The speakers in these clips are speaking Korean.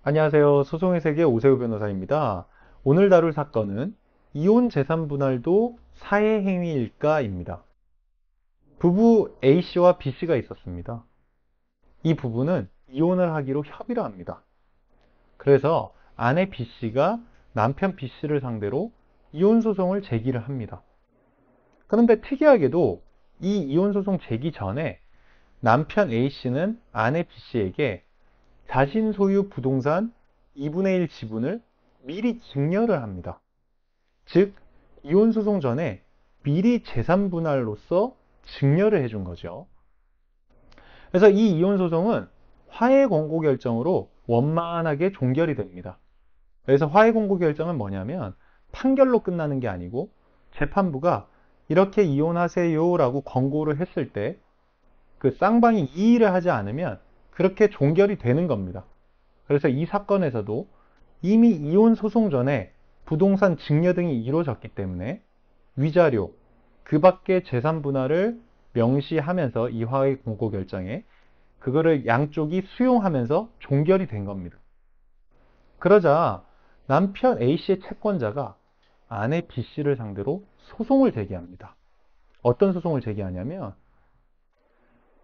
안녕하세요. 소송의 세계 오세훈 변호사입니다. 오늘 다룰 사건은 이혼 재산 분할도 사회 행위일까입니다. 부부 A씨와 B씨가 있었습니다. 이 부부는 이혼을 하기로 협의를 합니다. 그래서 아내 B씨가 남편 B씨를 상대로 이혼 소송을 제기를 합니다. 그런데 특이하게도 이 이혼 소송 제기 전에 남편 A씨는 아내 B씨에게 자신 소유 부동산 2분의 1 지분을 미리 증여를 합니다. 즉, 이혼 소송 전에 미리 재산 분할로서 증여를 해준 거죠. 그래서 이 이혼 소송은 화해 공고 결정으로 원만하게 종결이 됩니다. 그래서 화해 공고 결정은 뭐냐면 판결로 끝나는 게 아니고 재판부가 이렇게 이혼하세요 라고 권고를 했을 때 그 쌍방이 이의를 하지 않으면 그렇게 종결이 되는 겁니다. 그래서 이 사건에서도 이미 이혼 소송 전에 부동산 증여 등이 이루어졌기 때문에 위자료, 그 밖의 재산 분할을 명시하면서 이 화해 공고 결정에 그거를 양쪽이 수용하면서 종결이 된 겁니다. 그러자 남편 A씨의 채권자가 아내 B씨를 상대로 소송을 제기합니다. 어떤 소송을 제기하냐면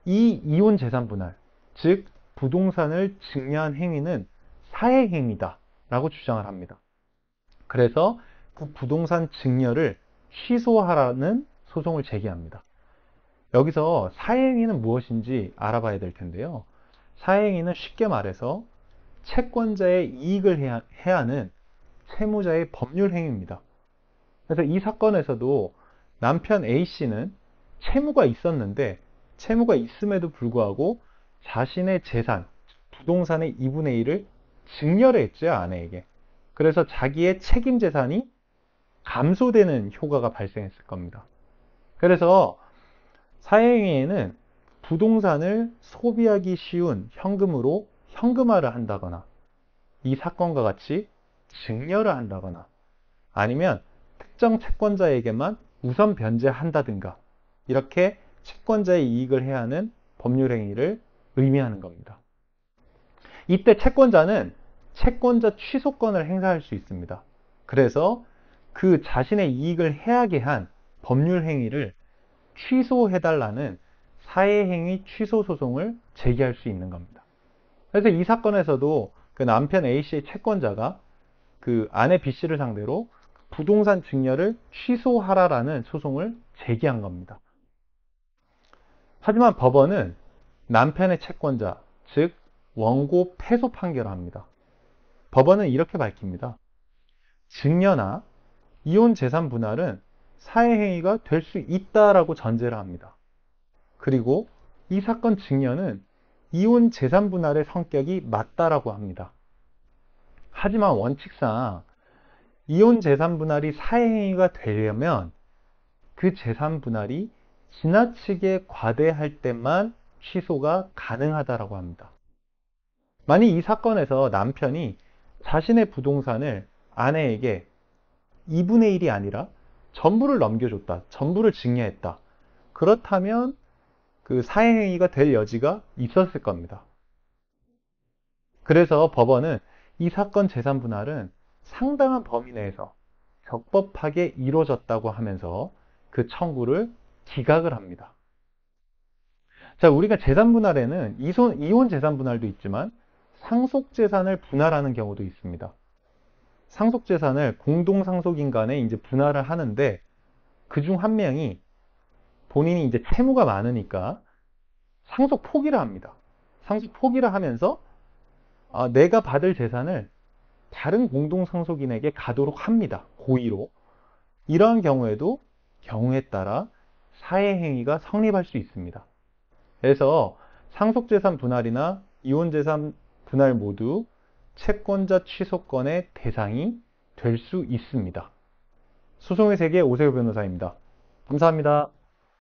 이 이혼 재산 분할, 즉 부동산을 증여한 행위는 사회 행위다 라고 주장을 합니다. 그래서 그 부동산 증여를 취소하라는 소송을 제기합니다. 여기서 사회행위는 무엇인지 알아봐야 될 텐데요. 사회행위는 쉽게 말해서 채권자의 이익을 해야 하는 채무자의 법률 행위입니다. 그래서 이 사건에서도 남편 A씨는 채무가 있었는데 채무가 있음에도 불구하고 자신의 재산, 부동산의 2분의 1을 증여를 했죠, 아내에게. 그래서 자기의 책임 재산이 감소되는 효과가 발생했을 겁니다. 그래서 사회행위에는 부동산을 소비하기 쉬운 현금으로 현금화를 한다거나 이 사건과 같이 증여를 한다거나 아니면 특정 채권자에게만 우선 변제한다든가 이렇게 채권자의 이익을 해야 하는 법률 행위를 의미하는 겁니다. 이때 채권자는 채권자 취소권을 행사할 수 있습니다. 그래서 그 자신의 이익을 해하게 한 법률 행위를 취소해달라는 사회행위 취소 소송을 제기할 수 있는 겁니다. 그래서 이 사건에서도 그 남편 A씨의 채권자가 그 아내 B씨를 상대로 부동산 증여를 취소하라라는 소송을 제기한 겁니다. 하지만 법원은 남편의 채권자, 즉 원고 패소 판결을 합니다. 법원은 이렇게 밝힙니다. 증여나 이혼 재산 분할은 사회행위가 될 수 있다라고 전제를 합니다. 그리고 이 사건 증여는 이혼 재산 분할의 성격이 맞다라고 합니다. 하지만 원칙상 이혼 재산 분할이 사회행위가 되려면 그 재산 분할이 지나치게 과대할 때만 취소가 가능하다라고 합니다. 만약 이 사건에서 남편이 자신의 부동산을 아내에게 2분의 1이 아니라 전부를 넘겨줬다, 전부를 증여했다. 그렇다면 그 사회행위가 될 여지가 있었을 겁니다. 그래서 법원은 이 사건 재산 분할은 상당한 범위 내에서 적법하게 이루어졌다고 하면서 그 청구를 기각을 합니다. 자, 우리가 재산 분할에는 이혼 재산 분할도 있지만 상속 재산을 분할하는 경우도 있습니다. 상속 재산을 공동 상속인 간에 이제 분할을 하는데 그중 한 명이 본인이 이제 채무가 많으니까 상속 포기를 합니다. 상속 포기를 하면서 내가 받을 재산을 다른 공동 상속인에게 가도록 합니다. 고의로. 이러한 경우에도 경우에 따라 사회행위가 성립할 수 있습니다. 그래서 상속재산 분할이나 이혼재산 분할 모두 채권자 취소권의 대상이 될 수 있습니다. 소송의 세계 오세훈 변호사입니다. 감사합니다.